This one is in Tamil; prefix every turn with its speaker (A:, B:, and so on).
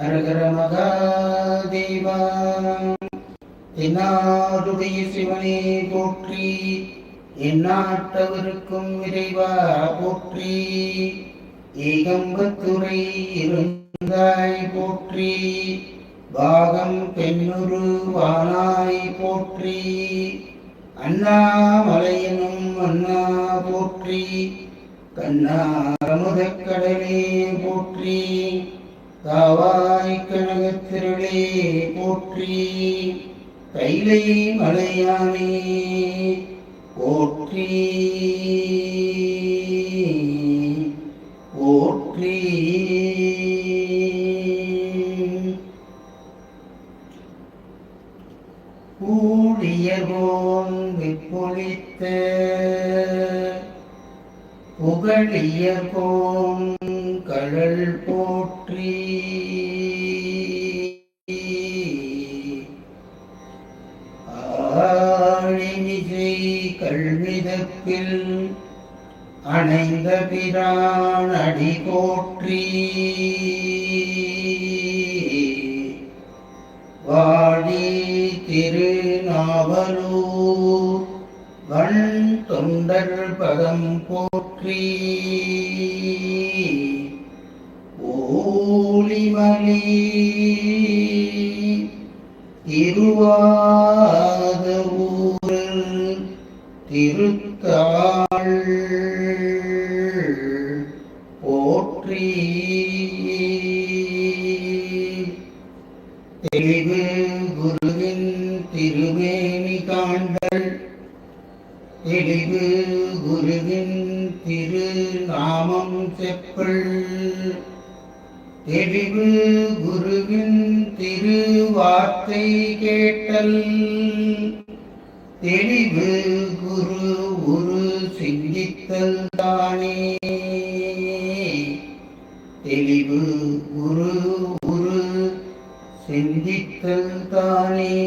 A: அரகர மகாதேவா. தென்னாடுடைய சிவனே போற்றி, எந்நாட்டவருக்கும் இறைவா போற்றி. ஏகம்பத்துரை இருந்தாய் போற்றி, பாகம் பெண்ணுரு வானாய் போற்றி. அண்ணாமலையனும் அண்ணா போற்றி, கண்ணாரமுதக்கடலே போற்றி. காவாய் கனகத்திரளே போற்றி, கைலை மலையானே போற்றி போற்றி. ஊழியர்கோன் விப்பொழித்த புகழியர்கோன் கழல் போற்றி. ஆழிமிசை கல்விதப்பில் அணைந்த பிரான் அடி போற்றி. வாழி திருநாவலூர் வன் தொண்டர் பதம் போற்றி. ஓலிமலி திருவாத ஊரில் திருத்தாள் போற்றி. தெளிவு குருவின் திருமேனி காண்டல், தெளிவு குருவின் திருநாமம் செப்பல். தெளிவு குருவின் திருவார்த்தை கேட்டல், தெளிவு குரு உரு சிந்தித்தல் தானே. தெளிவு குரு உரு சிந்தித்தல் தானே.